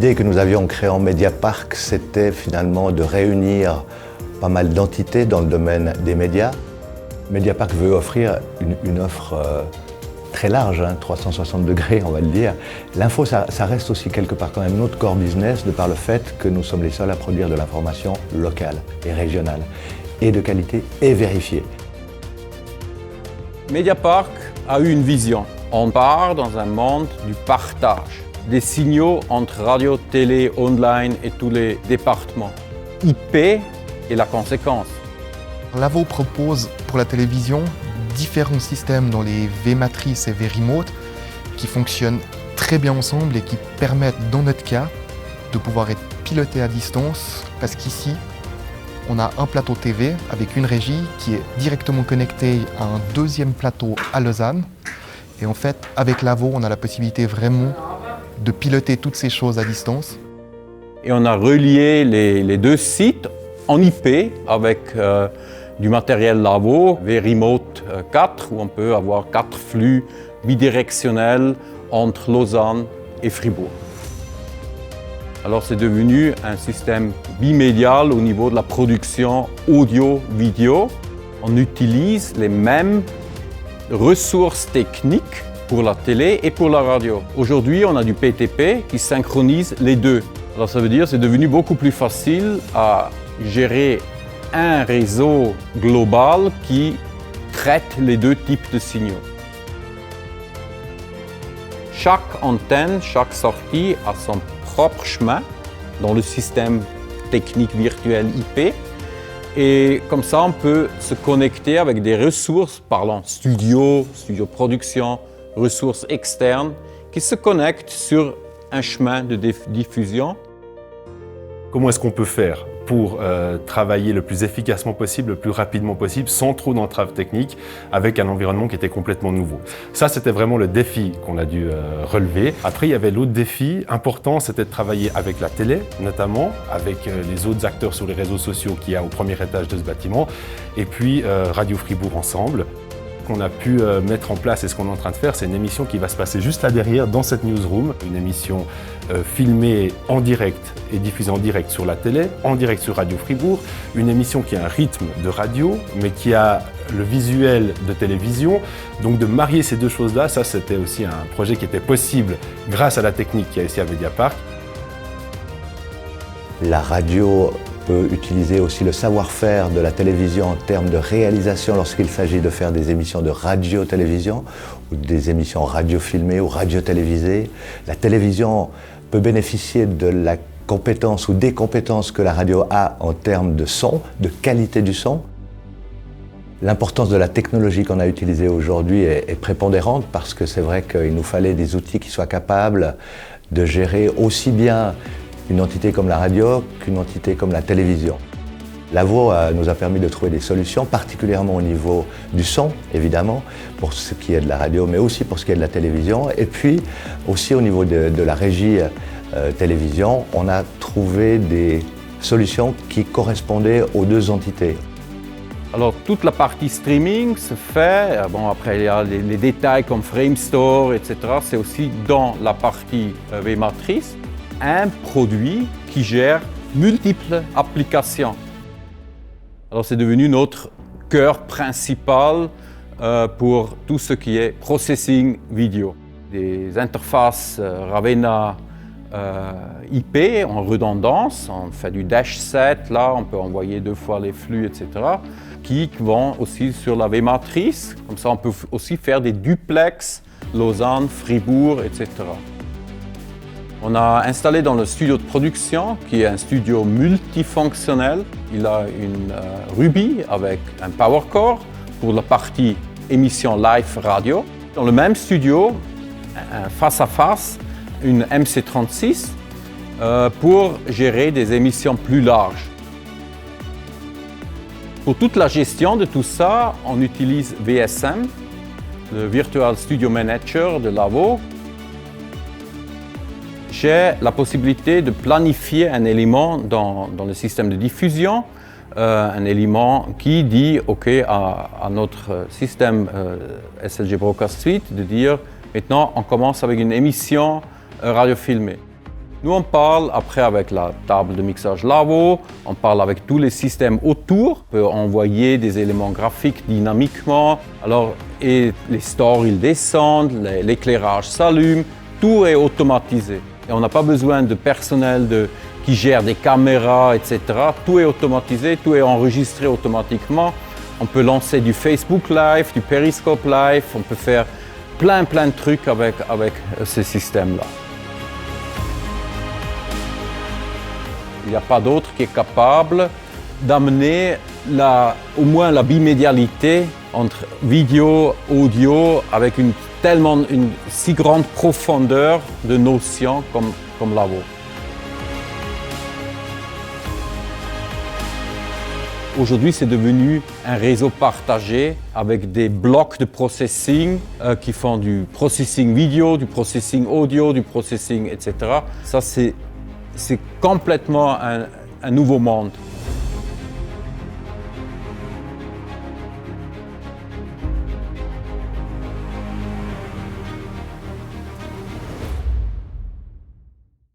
L'idée que nous avions en créant Mediapark, c'était finalement de réunir pas mal d'entités dans le domaine des médias. Mediapark veut offrir une offre très large, 360 degrés on va le dire. L'info, ça reste aussi quelque part quand même notre core business de par le fait que nous sommes les seuls à produire de l'information locale et régionale, et de qualité et vérifiée. Mediapark a eu une vision. On part dans un monde du partage des signaux entre radio, télé, online et tous les départements. IP est la conséquence. Lavo propose pour la télévision différents systèmes dans les V-matrices et V-remote qui fonctionnent très bien ensemble et qui permettent, dans notre cas, de pouvoir être pilotés à distance parce qu'ici, on a un plateau TV avec une régie qui est directement connectée à un deuxième plateau à Lausanne. Et en fait, avec Lavo, on a la possibilité vraiment de piloter toutes ces choses à distance. Et on a relié les deux sites en IP avec du matériel Lavo, V-Remote 4, où on peut avoir 4 flux bidirectionnels entre Lausanne et Fribourg. Alors c'est devenu un système bimédial au niveau de la production audio-vidéo. On utilise les mêmes ressources techniques pour la télé et pour la radio. Aujourd'hui, on a du PTP qui synchronise les deux. Alors ça veut dire que c'est devenu beaucoup plus facile à gérer un réseau global qui traite les deux types de signaux. Chaque antenne, chaque sortie a son propre chemin dans le système technique virtuel IP. Et comme ça, on peut se connecter avec des ressources, parlant studio production, ressources externes, qui se connectent sur un chemin de diffusion. Comment est-ce qu'on peut faire pour travailler le plus efficacement possible, le plus rapidement possible, sans trop d'entraves techniques, avec un environnement qui était complètement nouveau. Ça, c'était vraiment le défi qu'on a dû relever. Après, il y avait l'autre défi important, c'était de travailler avec la télé, notamment, avec les autres acteurs sur les réseaux sociaux qu'il y a au premier étage de ce bâtiment, et puis Radio Fribourg ensemble. Qu'on a pu mettre en place et ce qu'on est en train de faire, c'est une émission qui va se passer juste là derrière, dans cette newsroom. Une émission filmée en direct et diffusée en direct sur la télé, en direct sur Radio Fribourg. Une émission qui a un rythme de radio, mais qui a le visuel de télévision. Donc de marier ces deux choses-là, ça c'était aussi un projet qui était possible grâce à la technique qu'il y a ici à Mediapark. La radio peut utiliser aussi le savoir-faire de la télévision en termes de réalisation lorsqu'il s'agit de faire des émissions de radio-télévision ou des émissions radio-filmées ou radio-télévisées. La télévision peut bénéficier de la compétence ou des compétences que la radio a en termes de son, de qualité du son. L'importance de la technologie qu'on a utilisée aujourd'hui est prépondérante parce que c'est vrai qu'il nous fallait des outils qui soient capables de gérer aussi bien une entité comme la radio qu'une entité comme la télévision. Lavo nous a permis de trouver des solutions, particulièrement au niveau du son, évidemment, pour ce qui est de la radio, mais aussi pour ce qui est de la télévision. Et puis aussi au niveau de la régie télévision, on a trouvé des solutions qui correspondaient aux deux entités. Alors toute la partie streaming se fait, bon après il y a les détails comme Framestore, etc. C'est aussi dans la partie V-matrice. Un produit qui gère multiples applications. Alors c'est devenu notre cœur principal pour tout ce qui est processing vidéo. Des interfaces Ravenna IP en redondance, on fait du dash set, là on peut envoyer 2 fois les flux, etc. qui vont aussi sur la V-matrice, comme ça on peut aussi faire des duplex, Lausanne, Fribourg, etc. On a installé dans le studio de production, qui est un studio multifonctionnel. Il a une Ruby avec un Power Core pour la partie émission live radio. Dans le même studio, face à face, une MC36 pour gérer des émissions plus larges. Pour toute la gestion de tout ça, on utilise VSM, le Virtual Studio Manager de Lavo. J'ai la possibilité de planifier un élément dans le système de diffusion, un élément qui dit OK à notre système SLG Broadcast Suite de dire maintenant on commence avec une émission radio filmée. Nous, on parle après avec la table de mixage Lavo, on parle avec tous les systèmes autour, on peut envoyer des éléments graphiques dynamiquement, et les stores ils descendent, l'éclairage s'allume, tout est automatisé. Et on n'a pas besoin de personnel qui gère des caméras, etc. Tout est automatisé, tout est enregistré automatiquement. On peut lancer du Facebook Live, du Periscope Live, on peut faire plein de trucs avec ce système-là. Il n'y a pas d'autre qui est capable d'amener au moins la bimédialité entre vidéo, audio, avec une si grande profondeur de notions comme Lavo. Aujourd'hui, c'est devenu un réseau partagé avec des blocs de processing qui font du processing vidéo, du processing audio, du processing, etc. Ça, c'est complètement un nouveau monde.